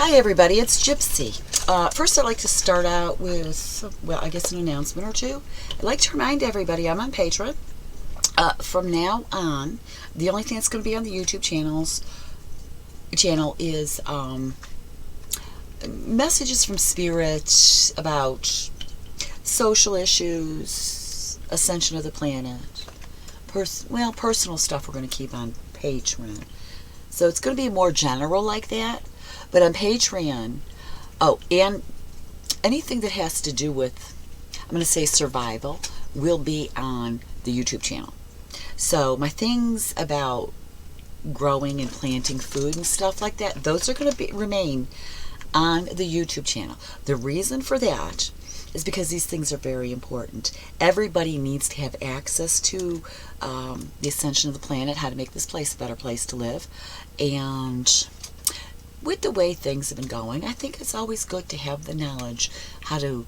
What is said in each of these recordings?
Hi everybody, it's Gypsy. First I'd like to start out with, well, I guess an announcement or two. I'd like to remind everybody I'm on Patreon. From now on, the only thing that's going to be on the YouTube channel is messages from Spirit about social issues, ascension of the planet, personal stuff we're going to keep on Patreon. So it's going to be more general like that. But on Patreon, and anything that has to do with, I'm going to say survival, will be on the YouTube channel. So my things about growing and planting food and stuff like that, those are going to remain on the YouTube channel. The reason for that is because these things are very important. Everybody needs to have access to the ascension of the planet, how to make this place a better place to live. And with the way things have been going, I think it's always good to have the knowledge how to,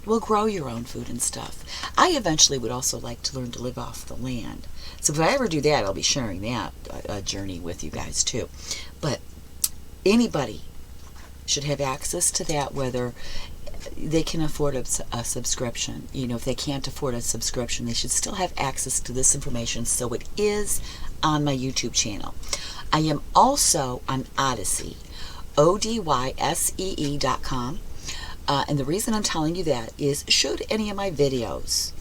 grow your own food and stuff. I eventually would also like to learn to live off the land. So if I ever do that, I'll be sharing that journey with you guys too. But anybody should have access to that, whether they can afford a subscription. You know, if they can't afford a subscription, they should still have access to this information. So it is on my YouTube channel. I am also on Odyssey, ODYSEE.com. And the reason I'm telling you that is, should any of my videos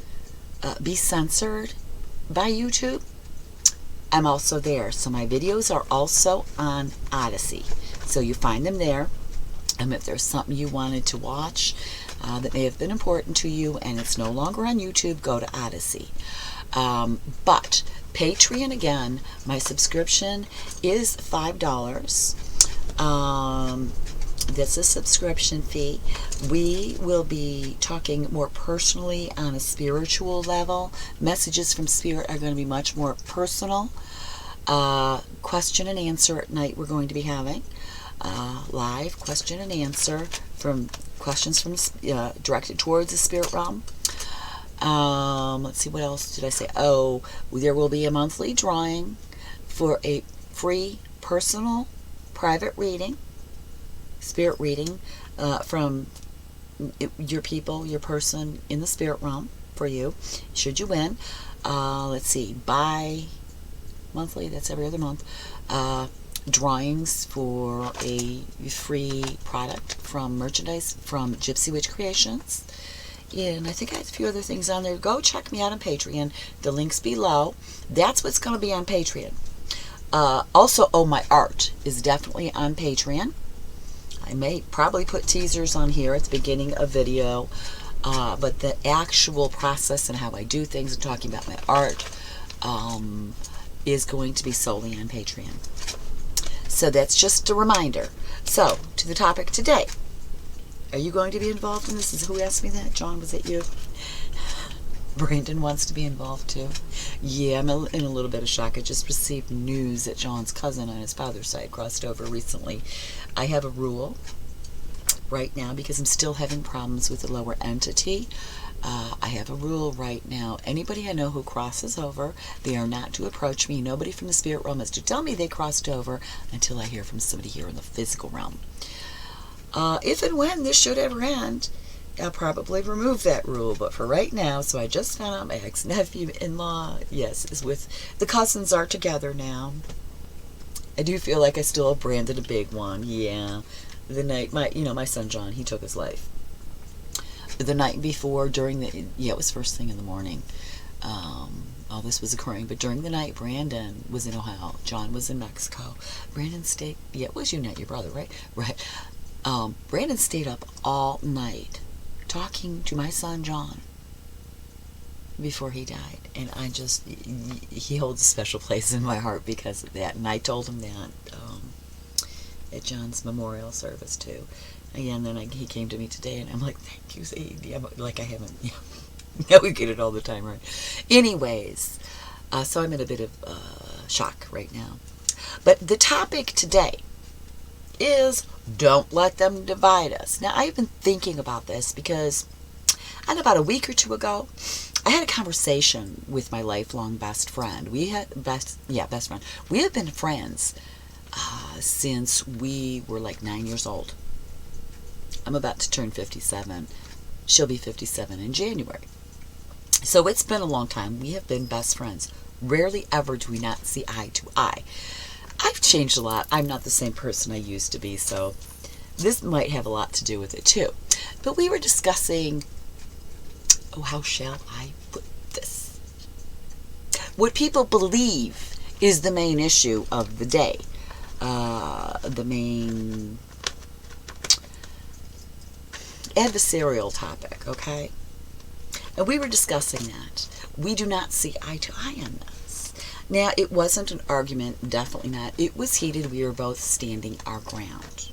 be censored by YouTube, I'm also there. So my videos are also on Odyssey. So you find them there. If there's something you wanted to watch that may have been important to you and it's no longer on YouTube, go to Odyssey. But Patreon, again, my subscription is $5. That's a subscription fee. We will be talking more personally on a spiritual level. Messages from Spirit are going to be much more personal. Question and answer at night we're going to be having. Live question and answer from questions from directed towards the spirit realm. Let's see, what else did I say? Oh, there will be a monthly drawing for a free personal private reading, spirit reading, from your people, your person in the spirit realm for you, should you win. Let's see, bi-monthly, that's every other month, drawings for a free product from merchandise from Gypsy Witch Creations. And I think I have a few other things on there. Go check me out on Patreon. The link's below. That's what's going to be on Patreon. Also, my art is definitely on Patreon. I may probably put teasers on here at the beginning of video. But the actual process and how I do things and talking about my art is going to be solely on Patreon. So that's just a reminder. So, to the topic today. Are you going to be involved in this? Who asked me that? John, was it you? Brandon wants to be involved too. Yeah, I'm in a little bit of shock. I just received news that John's cousin on his father's side crossed over recently. I have a rule right now because I'm still having problems with the lower entity. I have a rule right now. Anybody I know who crosses over, they are not to approach me. Nobody from the spirit realm is to tell me they crossed over until I hear from somebody here in the physical realm. If and when this should ever end, I'll probably remove that rule. But for right now, so I just found out my ex-nephew-in-law, yes, is with, the cousins are together now. I do feel like I still have branded a big one. Yeah. The night, my son John, he took his life. The night before, it was first thing in the morning. All this was occurring, but during the night, Brandon was in Ohio. John was in Mexico. Brandon stayed, it was you, not your brother, right? Right. Brandon stayed up all night talking to my son John before he died. And he holds a special place in my heart because of that. And I told him that at John's memorial service too. And then he came to me today and I'm like, thank you, Sadie. Like I haven't, now we get it all the time, right? Anyways, so I'm in a bit of shock right now. But the topic today is, don't let them divide us. Now, I've been thinking about this because about a week or two ago, I had a conversation with my lifelong best friend. Best friend. We have been friends since we were like 9 years old. I'm about to turn 57. She'll be 57 in January. So it's been a long time. We have been best friends. Rarely ever do we not see eye to eye. I've changed a lot. I'm not the same person I used to be, so this might have a lot to do with it too. But we were discussing, oh, how shall I put this? What people believe is the main issue of the day. The main adversarial topic, okay? And we were discussing that. We do not see eye to eye on this. Now, it wasn't an argument, definitely not. It was heated. We were both standing our ground.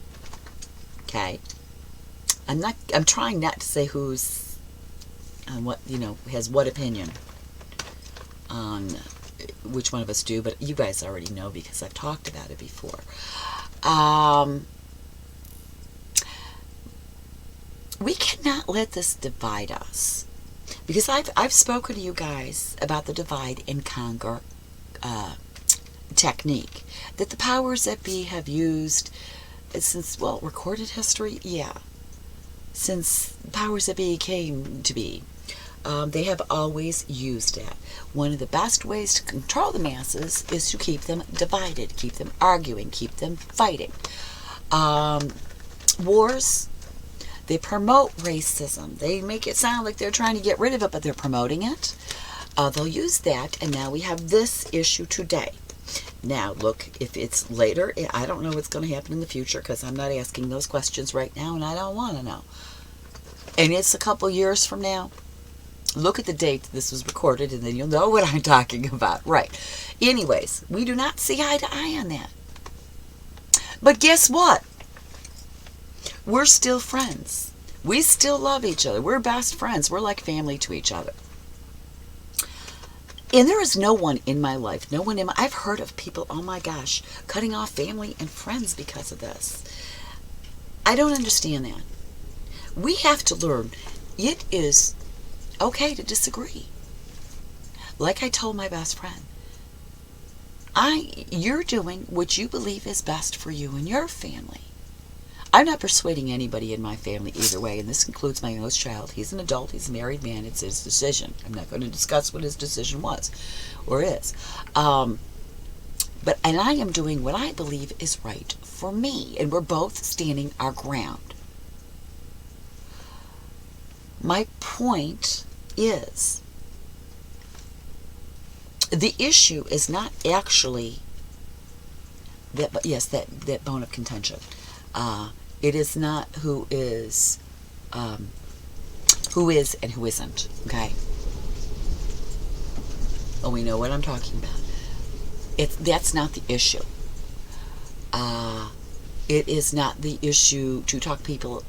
Okay? I'm trying not to say who's on what, has what opinion on which one of us do, but you guys already know because I've talked about it before. We cannot let this divide us. Because I've spoken to you guys about the divide and conquer technique that the powers that be have used since, well, recorded history, yeah. Since powers that be came to be, they have always used it. One of the best ways to control the masses is to keep them divided, keep them arguing, keep them fighting. Wars, they promote racism. They make it sound like they're trying to get rid of it, but they're promoting it. They'll use that, and now we have this issue today. Now, look, if it's later, I don't know what's going to happen in the future because I'm not asking those questions right now, and I don't want to know. And it's a couple years from now. Look at the date this was recorded, and then you'll know what I'm talking about. Right. Anyways, we do not see eye to eye on that. But guess what? We're still friends. We still love each other. We're best friends. We're like family to each other. And there is no one in my life, I've heard of people, oh my gosh, cutting off family and friends because of this. I don't understand that. We have to learn it is okay to disagree. Like I told my best friend, you're doing what you believe is best for you and your family. I'm not persuading anybody in my family either way, and this includes my oldest child. He's an adult. He's a married man. It's his decision. I'm not going to discuss what his decision was or is. And I am doing what I believe is right for me, and we're both standing our ground. My point is, the issue is not actually that bone of contention. It is not who is and who isn't, okay? Oh, we know what I'm talking about. That's not the issue. It is not the issue to talk people.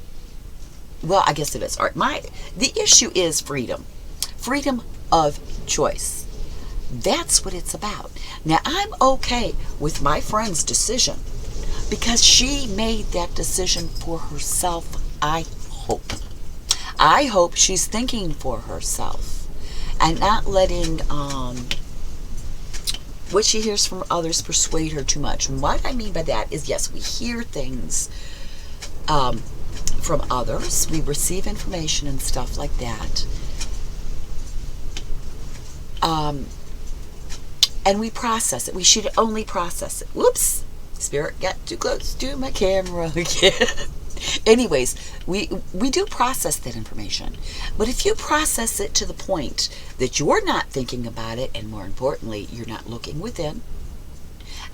Well, I guess it is. All right, the issue is freedom. Freedom of choice. That's what it's about. Now, I'm okay with my friend's decision because she made that decision for herself, I hope. I hope she's thinking for herself and not letting what she hears from others persuade her too much. And what I mean by that is, yes, we hear things from others. We receive information and stuff like that. And we process it. We should only process it. Whoops! Spirit got too close to my camera again. Anyways, we do process that information. But if you process it to the point that you're not thinking about it, and more importantly, you're not looking within,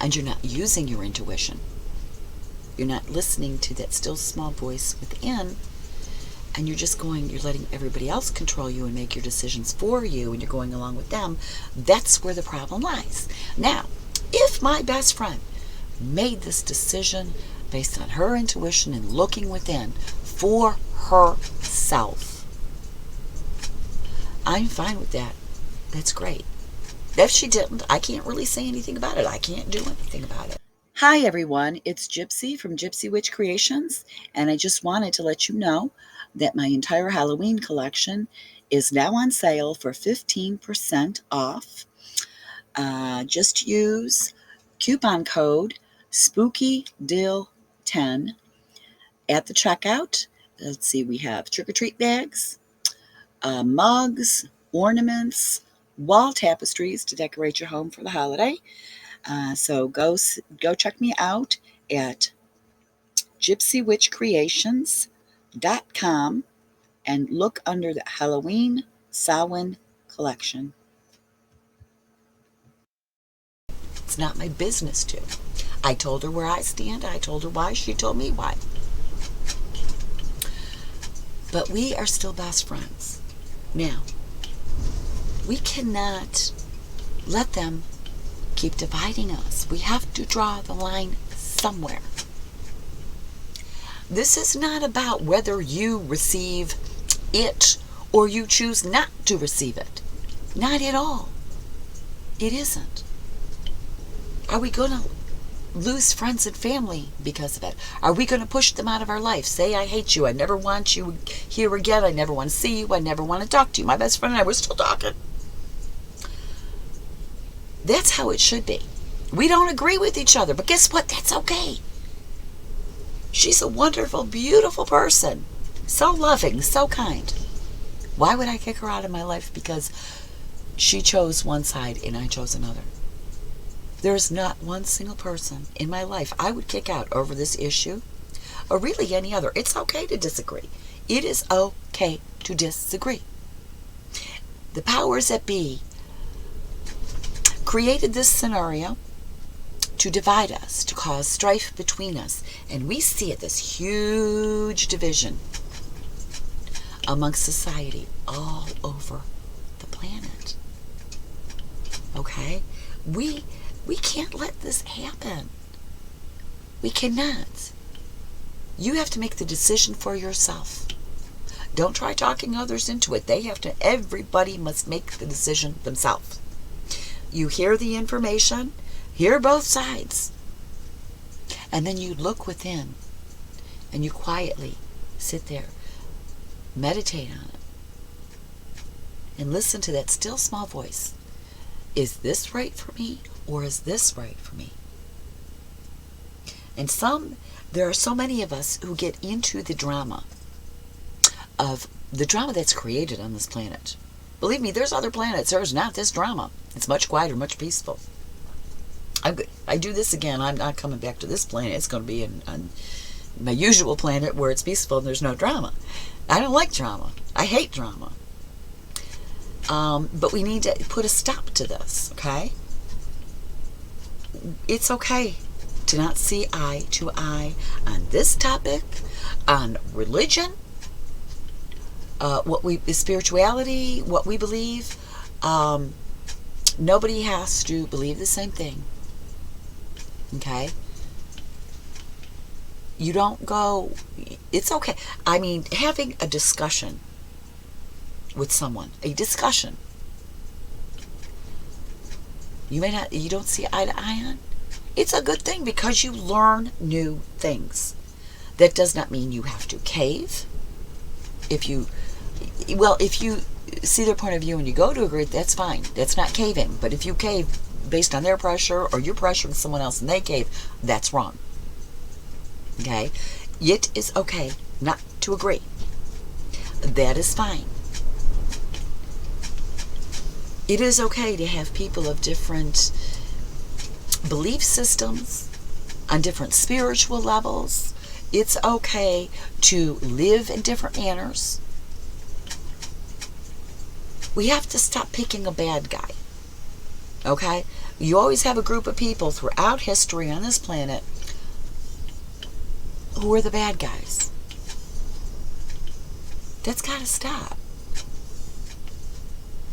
and you're not using your intuition, you're not listening to that still small voice within, and you're letting everybody else control you and make your decisions for you, and you're going along with them, that's where the problem lies. Now, if my best friend made this decision based on her intuition and looking within for herself, I'm fine with that. That's great. If she didn't, I can't really say anything about it. I can't do anything about it. Hi, everyone. It's Gypsy from Gypsy Witch Creations, and I just wanted to let you know that my entire Halloween collection is now on sale for 15% off. Just use coupon code Spooky Dill 10 at the checkout. Let's see, we have trick-or-treat bags, mugs, ornaments, wall tapestries to decorate your home for the holiday. So go check me out at gypsywitchcreations.com and look under the Halloween Samhain collection. It's not my business to. I told her where I stand. I told her why. She told me why. But we are still best friends. Now, we cannot let them keep dividing us. We have to draw the line somewhere. This is not about whether you receive it or you choose not to receive it. Not at all. It isn't. Are we going to lose friends and family because of it? Are we going to push them out of our life? Say, I hate you. I never want you here again. I never want to see you. I never want to talk to you. My best friend and I, we're still talking. That's how it should be. We don't agree with each other, but guess what? That's okay. She's a wonderful, beautiful person. So loving, so kind. Why would I kick her out of my life because she chose one side and I chose another? There's not one single person in my life I would kick out over this issue, or really any other. It's okay to disagree. It is okay to disagree. The powers that be created this scenario to divide us, to cause strife between us. And we see it, this huge division amongst society all over the planet. Okay? We can't let this happen. We cannot. You have to make the decision for yourself. Don't try talking others into it. Everybody must make the decision themselves. You hear the information, hear both sides, and then you look within and you quietly sit there, meditate on it, and listen to that still small voice. Is this right for me, or is this right for me? And there are so many of us who get into the drama that's created on this planet. Believe me, there's other planets. There's not this drama. It's much quieter, much peaceful. I do this again. I'm not coming back to this planet. It's going to be on my usual planet where it's peaceful and there's no drama. I don't like drama. I hate drama. But we need to put a stop to this, okay? It's okay to not see eye to eye on this topic, on religion, spirituality, what we believe. Nobody has to believe the same thing. Okay? You don't go, it's okay. I mean, having a discussion with someone, a discussion, you don't see eye to eye on, it's a good thing because you learn new things. That does not mean you have to cave. If you see their point of view and you go to agree, that's fine. That's not caving. But if you cave based on their pressure or you're pressuring someone else and they cave, that's wrong. Okay? It is okay not to agree. That is fine. It is okay to have people of different belief systems, on different spiritual levels. It's okay to live in different manners. We have to stop picking a bad guy. Okay? You always have a group of people throughout history on this planet who are the bad guys. That's got to stop.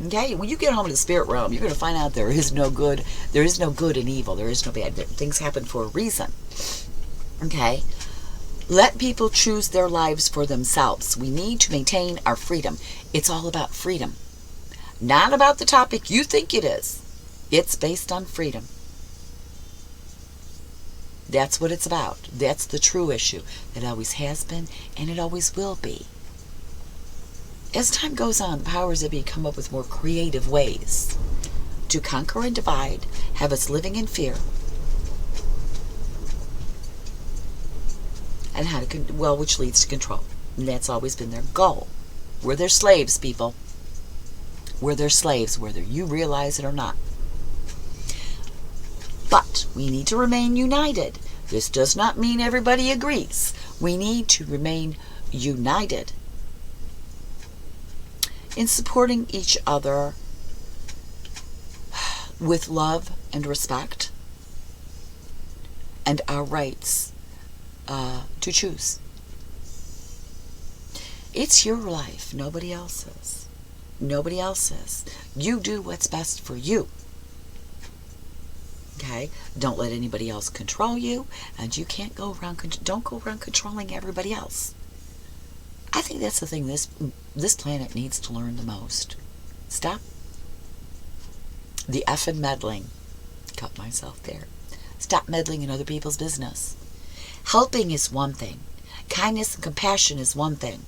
Okay? When you get home to the spirit realm, you're going to find out there is no good. There is no good and evil. There is no bad. Things happen for a reason. Okay? Let people choose their lives for themselves. We need to maintain our freedom. It's all about freedom. Not about the topic you think it is. It's based on freedom. That's what it's about. That's the true issue. It always has been, and it always will be. As time goes on, the powers that be come up with more creative ways to conquer and divide, have us living in fear. and how to, which leads to control. And that's always been their goal. We're their slaves, people. We're their slaves, whether you realize it or not. But we need to remain united. This does not mean everybody agrees. We need to remain united in supporting each other with love and respect and our rights to choose. It's your life, nobody else's. Nobody else's. You do what's best for you. Okay? Don't let anybody else control you, and you can't go around. Don't go around controlling everybody else. I think that's the thing this planet needs to learn the most. Stop the effing meddling. Cut myself there. Stop meddling in other people's business. Helping is one thing. Kindness and compassion is one thing.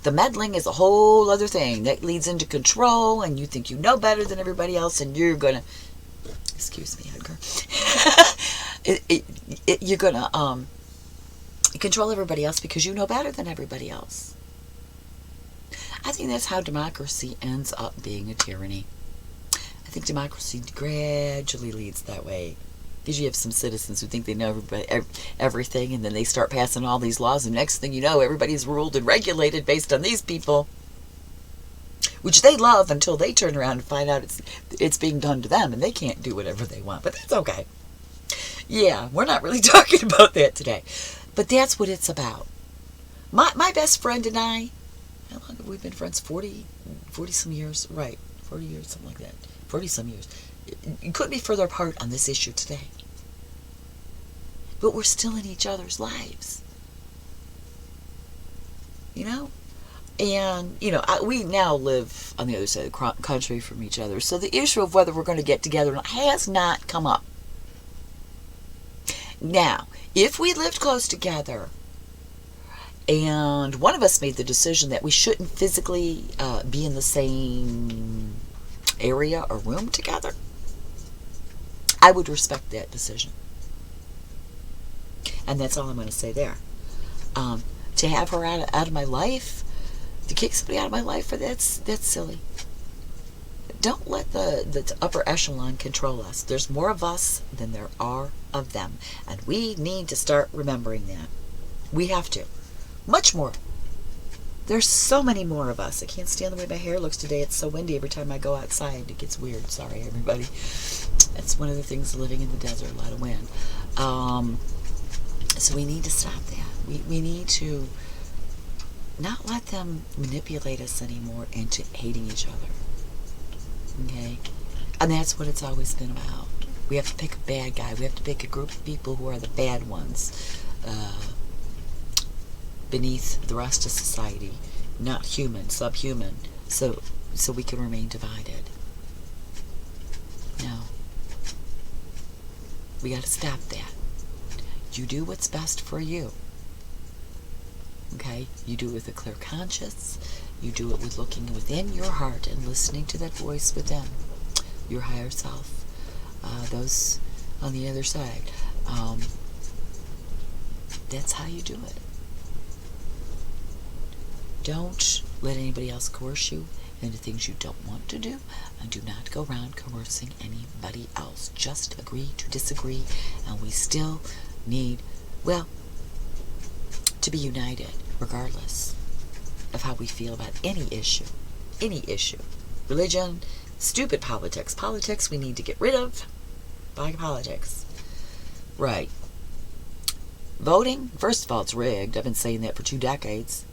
The meddling is a whole other thing. That leads into control, and you think you know better than everybody else, and you're going to... Excuse me, Edgar. You're going to control everybody else because you know better than everybody else. I think that's how democracy ends up being a tyranny. I think democracy gradually leads that way. Because you have some citizens who think they know everything, and then they start passing all these laws, and next thing you know, everybody's ruled and regulated based on these people, which they love until they turn around and find out it's being done to them, and they can't do whatever they want. But that's okay. Yeah, we're not really talking about that today. But that's what it's about. My best friend and I, how long have we been friends? 40 some years? Right, 40 years, something like that. 40 some years. You couldn't be further apart on this issue today. But we're still in each other's lives. You know? And, you know, we now live on the other side of the country from each other. So the issue of whether we're going to get together has not come up. Now, if we lived close together and one of us made the decision that we shouldn't physically be in the same area or room together, I would respect that decision. And that's all I'm going to say there. To have her out of my life, to kick somebody out of my life, that's silly. Don't let the upper echelon control us. There's more of us than there are of them. And we need to start remembering that. We have to. Much more. There's so many more of us. I can't stand the way my hair looks today. It's so windy every time I go outside. It gets weird. Sorry, everybody. That's one of the things living in the desert, a lot of wind. So we need to stop that. We need to not let them manipulate us anymore into hating each other. Okay? And that's what it's always been about. We have to pick a bad guy. We have to pick a group of people who are the bad ones. Beneath the rest of society, not human, subhuman, so we can remain divided. No. We got to stop that. You do what's best for you. Okay? You do it with a clear conscience. You do it with looking within your heart and listening to that voice within, your higher self. Those on the other side. That's how you do it. Don't let anybody else coerce you into things you don't want to do, and do not go around coercing anybody else. Just agree to disagree, and we still need, to be united, regardless of how we feel about any issue. Any issue. Religion, stupid politics. Politics we need to get rid of. By politics. Right. Voting, first of all, it's rigged. I've been saying that for 2 decades.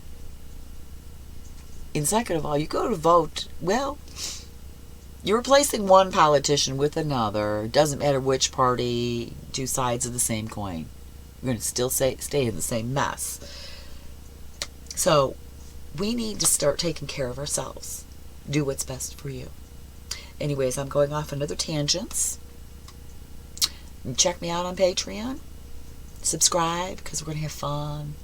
And second of all, you go to vote, you're replacing one politician with another. It doesn't matter which party, 2 sides of the same coin. You're going to still stay in the same mess. So, we need to start taking care of ourselves. Do what's best for you. Anyways, I'm going off on other tangents. Check me out on Patreon. Subscribe, because we're going to have fun.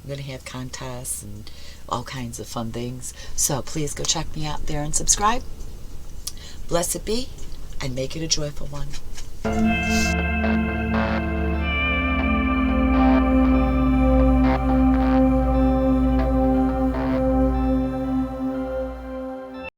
We're going to have contests and all kinds of fun things. So please go check me out there and subscribe. Blessed be, and make it a joyful one.